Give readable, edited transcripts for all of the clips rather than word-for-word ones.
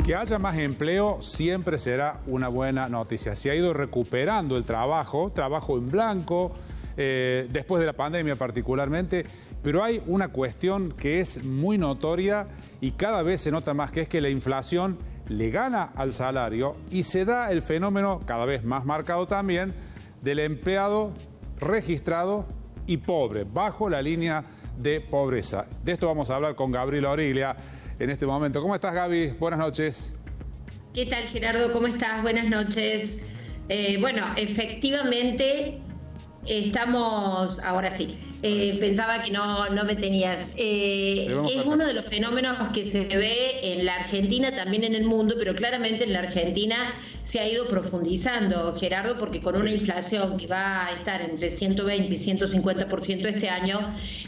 Que haya más empleo siempre será una buena noticia. Se ha ido recuperando el trabajo en blanco, después de la pandemia particularmente, pero hay una cuestión que es muy notoria y cada vez se nota más, que es que la inflación le gana al salario y se da el fenómeno cada vez más marcado también del empleado registrado y pobre, bajo la línea de pobreza. De esto vamos a hablar con Gabriel Origlia en este momento. ¿Cómo estás, Gaby? Buenas noches. ¿Qué tal, Gerardo? ¿Cómo estás? Buenas noches. Bueno, efectivamente estamos, ahora sí, pensaba que no me tenías. Es uno de los fenómenos que se ve en la Argentina, también en el mundo, pero claramente en la Argentina se ha ido profundizando, Gerardo, porque con una inflación que va a estar entre 120 y 150% este año,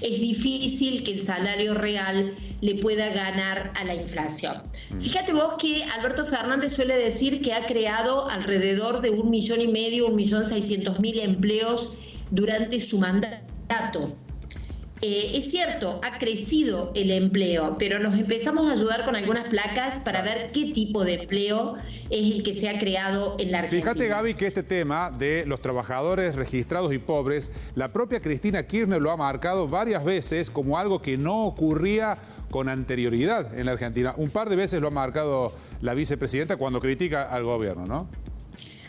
es difícil que el salario real le pueda ganar a la inflación. Fíjate vos que Alberto Fernández suele decir que ha creado alrededor de 1,5 millones, 1.600.000 empleos durante su mandato. Es cierto, ha crecido el empleo, pero nos empezamos a ayudar con algunas placas para ver qué tipo de empleo es el que se ha creado en la Argentina. Fíjate, Gaby, que este tema de los trabajadores registrados y pobres, la propia Cristina Kirchner lo ha marcado varias veces como algo que no ocurría con anterioridad en la Argentina. Un par de veces lo ha marcado la vicepresidenta cuando critica al gobierno, ¿no?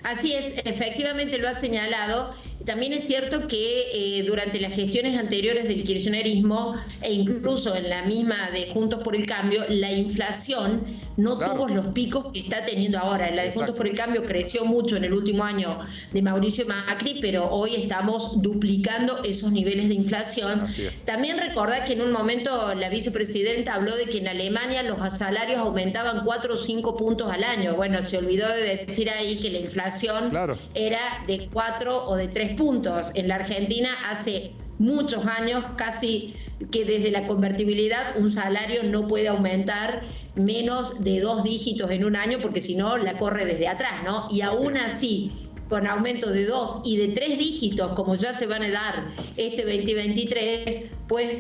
Así es, efectivamente lo ha señalado. También es cierto que durante las gestiones anteriores del kirchnerismo e incluso en la misma de Juntos por el Cambio, la inflación no tuvo los picos que está teniendo ahora. La de Juntos por el Cambio creció mucho en el último año de Mauricio Macri, pero hoy estamos duplicando esos niveles de inflación. También recordá que en un momento la vicepresidenta habló de que en Alemania los salarios aumentaban 4 o 5 puntos al año. Bueno, se olvidó de decir ahí que la inflación era de 4 o de 3 puntos. En la Argentina hace muchos años, casi que desde la convertibilidad, un salario no puede aumentar menos de 2 dígitos en un año, porque si no la corre desde atrás, ¿no? Y aún así, con aumento de 2 y de 3 dígitos, como ya se van a dar este 2023, pues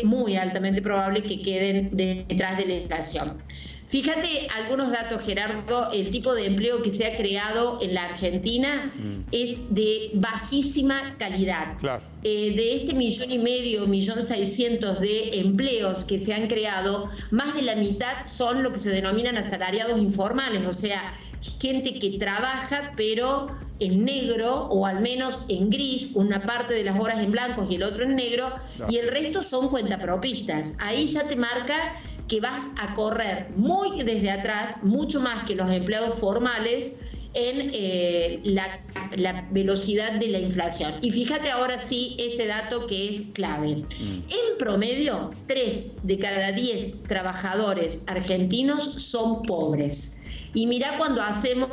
muy altamente probable que queden detrás de la inflación. Fíjate algunos datos, Gerardo. El tipo de empleo que se ha creado en la Argentina es de bajísima calidad. De este 1,5 millones, 1.600.000 de empleos que se han creado, más de la mitad son lo que se denominan asalariados informales, o sea, gente que trabaja pero en negro o al menos en gris, una parte de las horas en blanco y el otro en negro, y el resto son cuentapropistas. Ahí ya te marca que vas a correr muy desde atrás, mucho más que los empleados formales en la velocidad de la inflación. Y fíjate ahora sí este dato que es clave. En promedio, 3 de cada 10 trabajadores argentinos son pobres. Y mirá cuando hacemos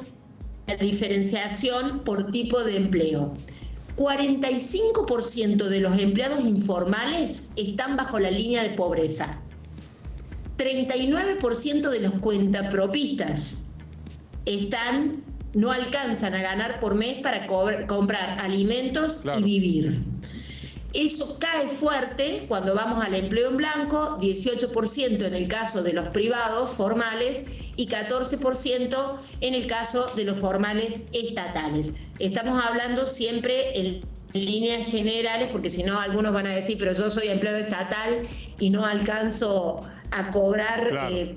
la diferenciación por tipo de empleo. 45% de los empleados informales están bajo la línea de pobreza. 39% de los cuentapropistas no alcanzan a ganar por mes para comprar alimentos y vivir. Eso cae fuerte cuando vamos al empleo en blanco, 18% en el caso de los privados formales y 14% en el caso de los formales estatales. Estamos hablando siempre en líneas generales, porque si no algunos van a decir, pero yo soy empleado estatal y no alcanzo a cobrar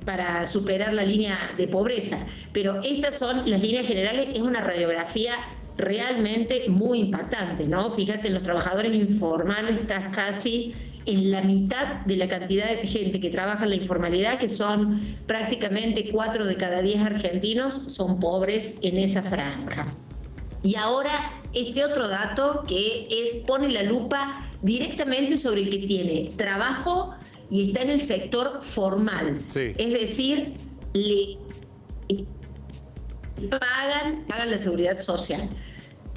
para superar la línea de pobreza. Pero estas son las líneas generales, es una radiografía realmente muy impactante, ¿no? Fíjate, en los trabajadores informales estás casi en la mitad de la cantidad de gente que trabaja en la informalidad, que son prácticamente 4 de cada 10 argentinos, son pobres en esa franja. Y ahora este otro dato que pone la lupa directamente sobre el que tiene trabajo y está en el sector formal. Es decir, le pagan la seguridad social.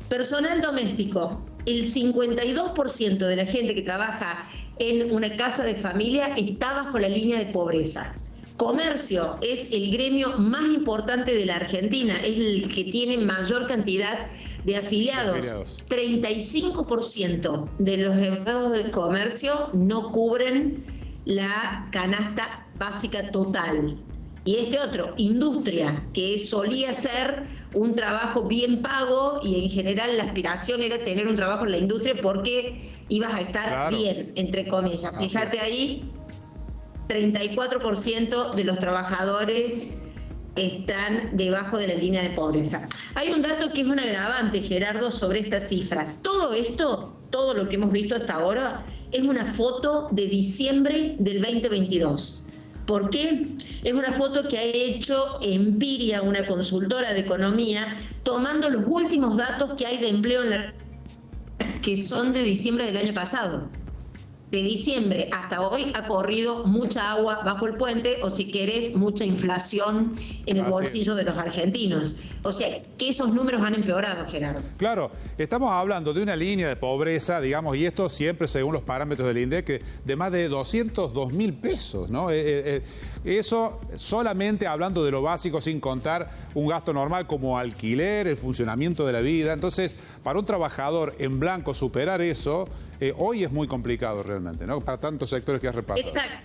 Personal doméstico, el 52% de la gente que trabaja en una casa de familia está bajo la línea de pobreza. Comercio es el gremio más importante de la Argentina, es el que tiene mayor cantidad de afiliados. 35% de los empleados del comercio no cubren la canasta básica total. Y este otro, industria, que solía ser un trabajo bien pago y en general la aspiración era tener un trabajo en la industria porque ibas a estar bien, entre comillas. Fíjate ahí, 34% de los trabajadores están debajo de la línea de pobreza. Hay un dato que es un agravante, Gerardo, sobre estas cifras. Todo esto, todo lo que hemos visto hasta ahora, es una foto de diciembre del 2022. ¿Por qué? Es una foto que ha hecho Empiria, una consultora de economía, tomando los últimos datos que hay de empleo en la que son de diciembre del año pasado. De diciembre hasta hoy ha corrido mucha agua bajo el puente, o si querés, mucha inflación en el bolsillo de los argentinos. O sea, que esos números han empeorado, Gerardo. Claro, estamos hablando de una línea de pobreza, digamos, y esto siempre según los parámetros del INDEC, de más de 202.000 pesos, ¿no? Eso solamente hablando de lo básico, sin contar un gasto normal como alquiler, el funcionamiento de la vida. Entonces, para un trabajador en blanco superar eso, hoy es muy complicado realmente, ¿no? Para tantos sectores que has repasado. Exacto.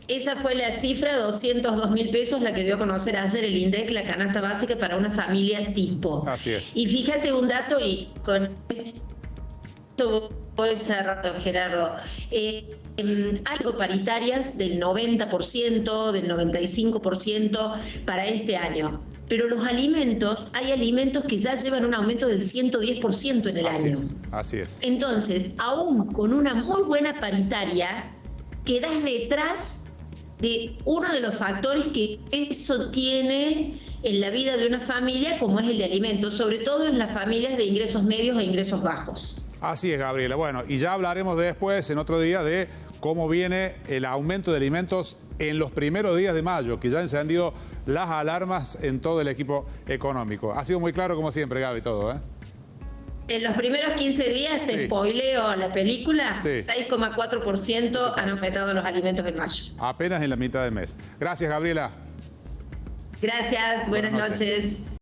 Esa fue la cifra, 202.000 pesos, la que dio a conocer ayer el INDEC, la canasta básica para una familia tipo. Así es. Y fíjate un dato, y con esto voy cerrando, Gerardo. Algo paritarias del 90%, del 95% para este año. Pero los alimentos, hay alimentos que ya llevan un aumento del 110% en el año. Así es. Entonces, aún con una muy buena paritaria, quedas detrás de uno de los factores que eso tiene en la vida de una familia, como es el de alimentos, sobre todo en las familias de ingresos medios e ingresos bajos. Así es, Gabriela. Bueno, y ya hablaremos después, en otro día, de cómo viene el aumento de alimentos en los primeros días de mayo, que ya han encendido las alarmas en todo el equipo económico. Ha sido muy claro, como siempre, Gaby, todo, ¿eh? En los primeros 15 días, te spoileo la película, 6,4% han aumentado los alimentos en mayo. Apenas en la mitad del mes. Gracias, Gabriela. Gracias, buenas noches.